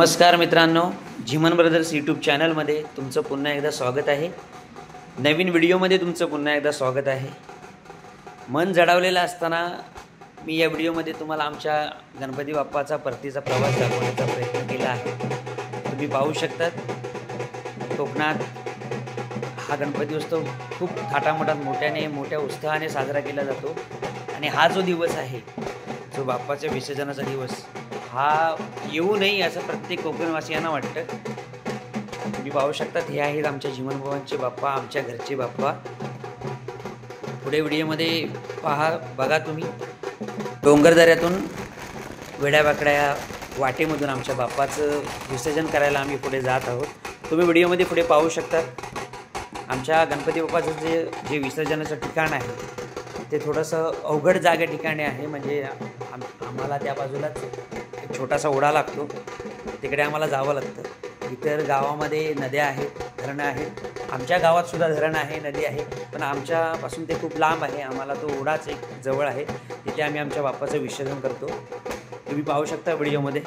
नमस्कार मित्रांनो, झिमन brothers YouTube चॅनलमध्ये तुमचं पुन्हा एकदा स्वागत आहे। नवीन व्हिडिओमध्ये तुमचं पुन्हा एकदा स्वागत आहे। मन जडावलेलं असताना मी या व्हिडिओमध्ये तुम्हाला आमच्या गणपती बाप्पाचा परतीचा प्रवास दाखवण्याचा प्रयत्न केला आहे। तुम्ही पाहू शकतात कोकणात हा गणपती उत्सव खूप थाटामाटात मोठ्या उत्साहाने साजरा केला जातो आणि हा जो दिवस आहे जो बाप्पाच्या विसर्जनाचा दिवस हा येऊ नये असं प्रत्येक कोकणवासियांना वाटतं। तुम्ही पाहू शकतात हे आहेत आमच्या झिमन भवांचे बाप्पा, आमच्या घरचे बाप्पा। पुढे व्हिडिओमध्ये बघा तुम्ही डोंगरदऱ्यातून वेड्यावाकड्या वाटेमधून आमच्या बाप्पाचं विसर्जन करायला आम्ही पुढे जात आहोत। तुम्ही व्हिडिओमध्ये पुढे पाहू शकतात आमच्या गणपती बाप्पाचं जे विसर्जनाचं ठिकाण आहे ते थोडंसं अवघड जागे ठिकाणी आहे। म्हणजे आम्हाला त्या बाजूलाच एक छोटासा ओढा लागतो, तिकडे आम्हाला जावं लागतं। इतर गावामध्ये नद्या आहेत, धरणं आहेत। आमच्या गावातसुद्धा धरण आहे, नदी आहे, पण आमच्यापासून ते खूप लांब आहे। आम्हाला तो ओढाच एक जवळ आहे, तिथे आम्ही आमच्या बाप्पाचं विसर्जन करतो। तुम्ही पाहू शकता व्हिडिओमध्ये।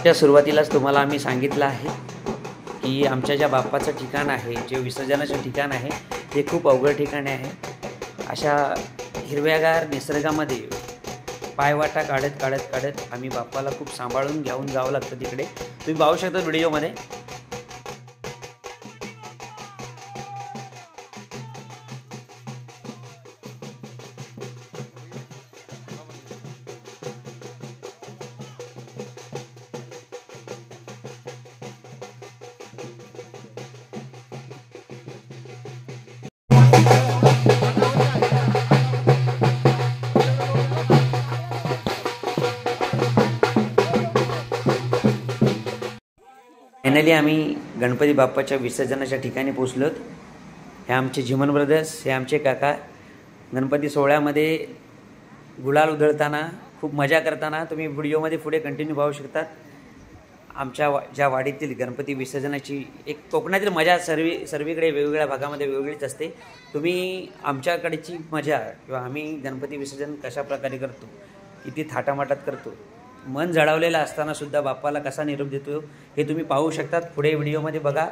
व्हिडिओच्या सुरुवातीलाच तुम्हाला आम्ही सांगितलं आहे की आमच्या ज्या बाप्पाचं ठिकाण आहे, जे विसर्जनाचं ठिकाण आहे, ते खूप अवघड ठिकाणे आहे. अशा हिरव्यागार निसर्गामध्ये पायवाटा काढत काढत काढत आम्ही बाप्पाला खूप सांभाळून घेऊन जावं लागतं तिकडे. तुम्ही पाहू शकता व्हिडिओमध्ये. फायनली आम्ही गणपती बाप्पाच्या विसर्जनाच्या ठिकाणी पोचलोत. हे आमचे झिमन ब्रदर्स, हे आमचे काका गणपती सोहळ्यामध्ये गुलाल उधळताना, खूप मजा करताना तुम्ही व्हिडिओमध्ये पुढे कंटिन्यू पाहू शकतात. आमच्या ज्या वाडीतील गणपती विसर्जनाची एक कोकणातील मजा सर्वीकडे वेगवेगळ्या भागामध्ये वेगवेगळीच असते. तुम्ही आमच्याकडची मजा किंवा आम्ही गणपती विसर्जन कशा प्रकारे करतो, किती थाटामाटात करतो, मन जळावलेलं असताना सुद्धा बाप्पाला कसा निरोप देतो हे तुम्ही पाहू शकतात. पुढे व्हिडिओमध्ये बघा.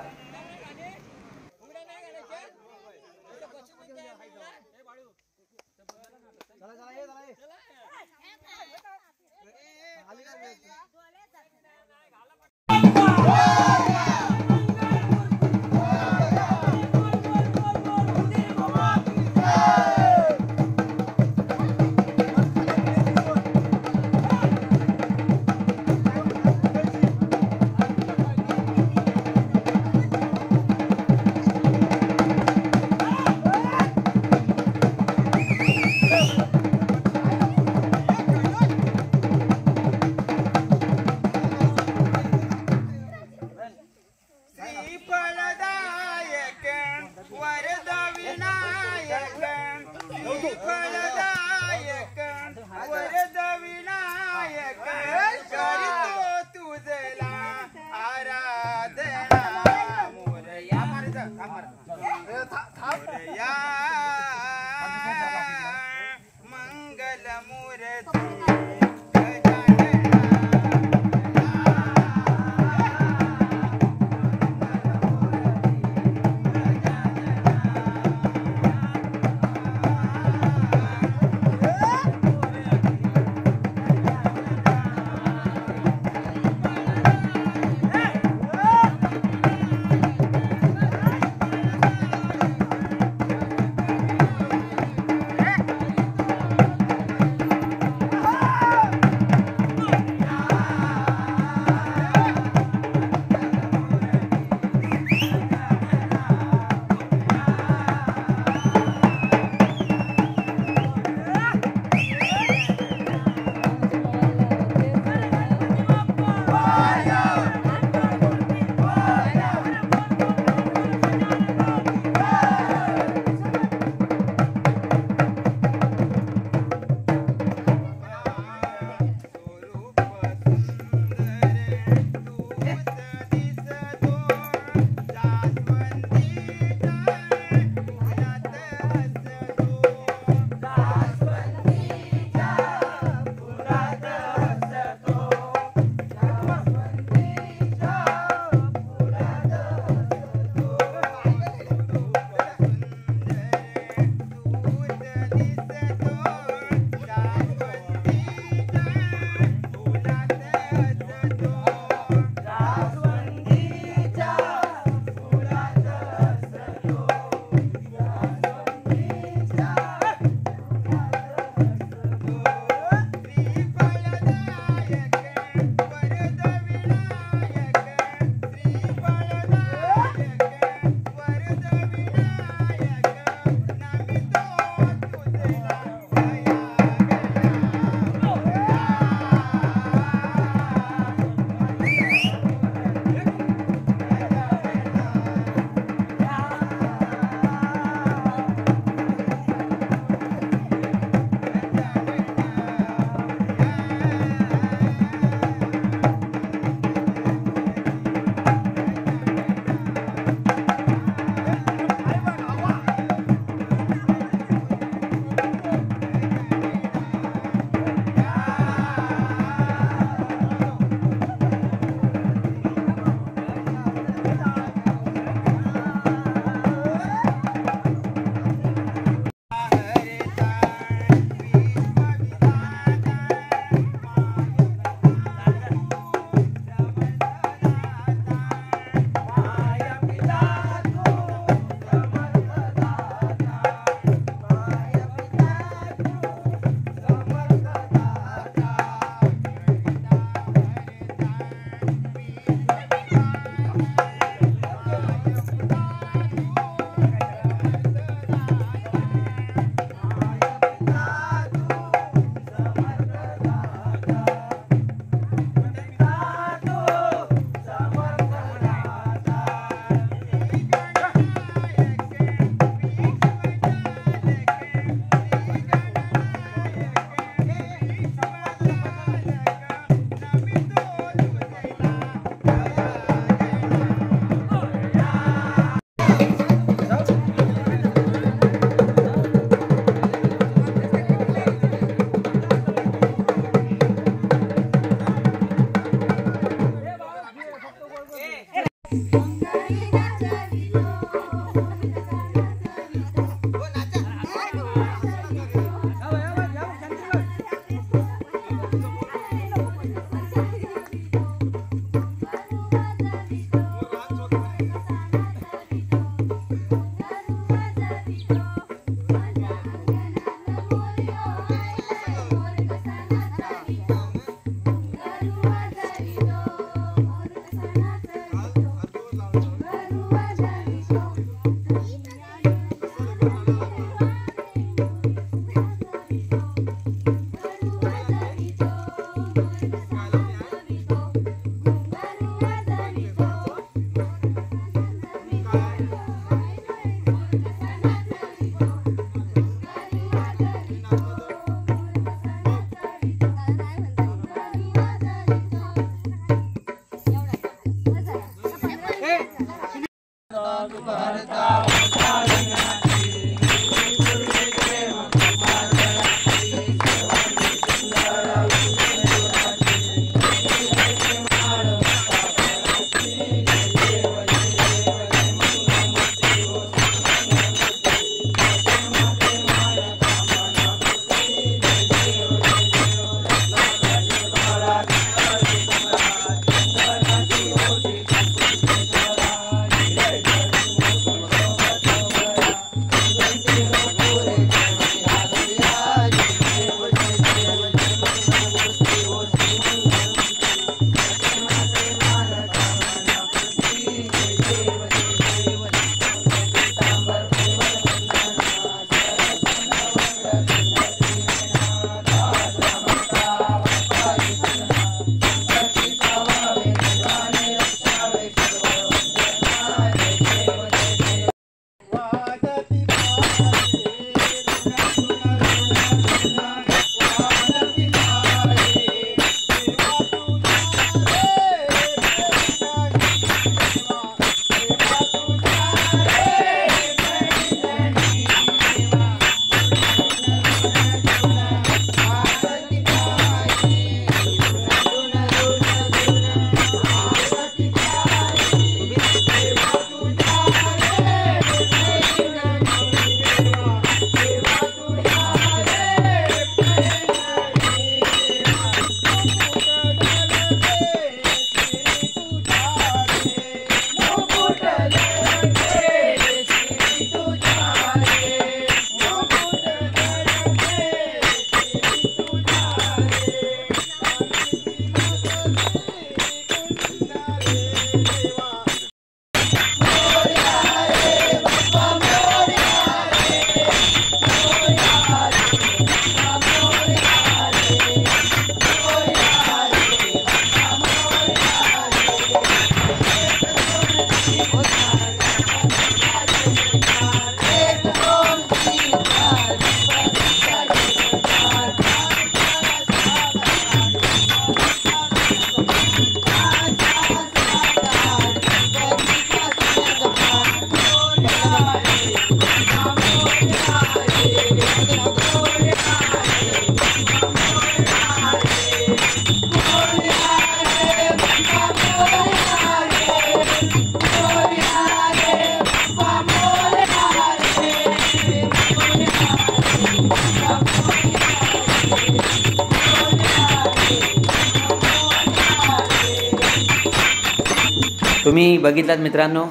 तुम्ही बघितलात मित्रांनो,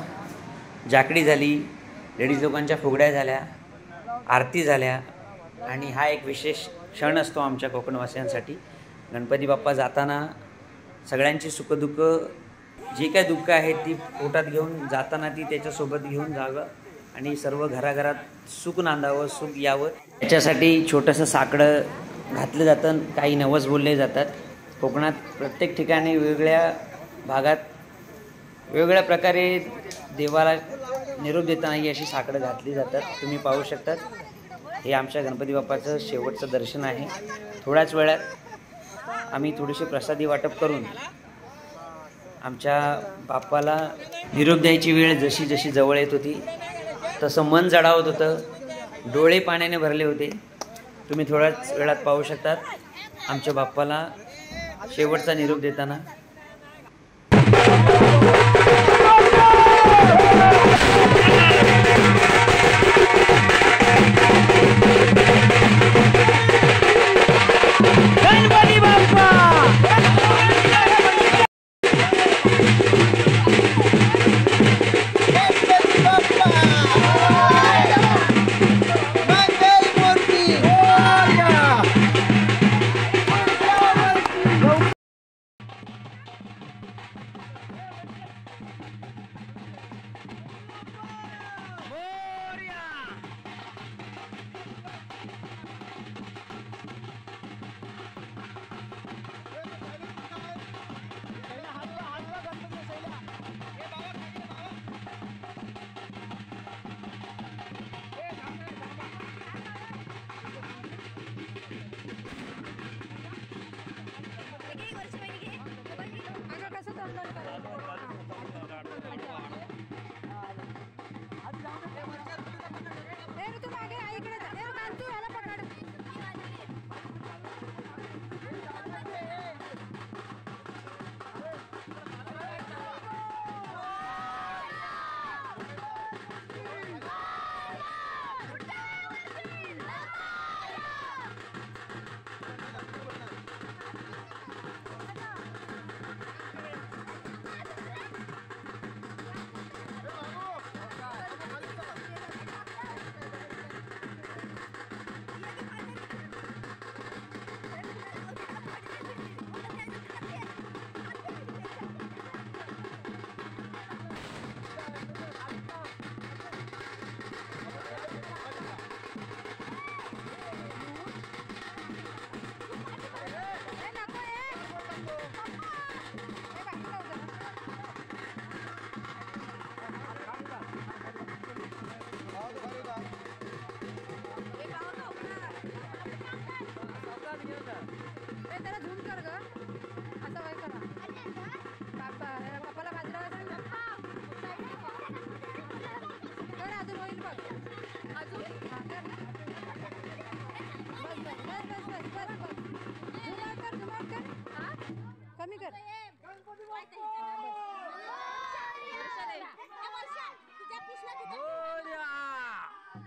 जाकडी झाली, लेडीज लोकांच्या फुगड्या झाल्या, आरती झाल्या आणि हा एक विशेष क्षण असतो आमच्या कोकणवासियांसाठी. गणपती बाप्पा जाताना सगळ्यांची सुखदुःख, जी काय दुःख आहेत ती पोटात घेऊन जाताना ती त्याच्यासोबत घेऊन जावं आणि सर्व घराघरात सुख नांदावं, सुख यावं, याच्यासाठी छोटंसं साकडं घातलं जातं. काही नवस बोलले जातात. कोकणात प्रत्येक ठिकाणी वेगवेगळ्या भागात वेगवेगळ्या प्रकारे देवाला निरोप देताना ही अशी साकडं घातली जातात. तुम्ही पाहू शकतात, हे आमच्या गणपती बाप्पाचं शेवटचं दर्शन आहे. थोड्याच वेळात आम्ही थोडीशी प्रसादी वाटप करून आमच्या बाप्पाला निरोप द्यायची वेळ जशी जशी जवळ येत होती तसं मन जडावत होतं, डोळे पाण्याने भरले होते. तुम्ही थोड्याच वेळात पाहू शकतात आमच्या बाप्पाला शेवटचा निरोप देताना.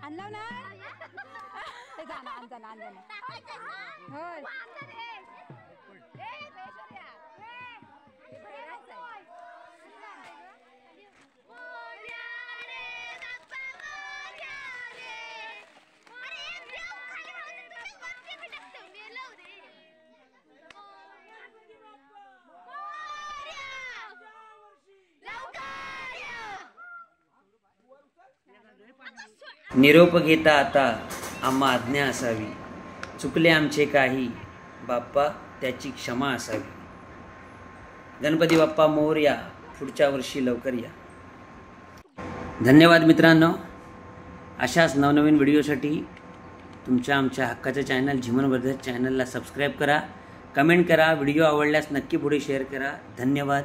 आणलं ना ते जाणं आणजाना होय निरोप घेता आता आम्हा आज्ञा असावी, चुकले आमचे काही बाप्पा त्याची क्षमा असावी. गणपती बाप्पा मोरया, पुढच्या वर्षी लवकर या. धन्यवाद मित्रांनो. अशाच नवनवीन व्हिडिओसाठी तुमच्या आमच्या हक्काचं चॅनल झिमन ब्रदर्स चॅनलला सबस्क्राईब करा, कमेंट करा, व्हिडिओ आवडल्यास नक्की पुढे शेअर करा. धन्यवाद.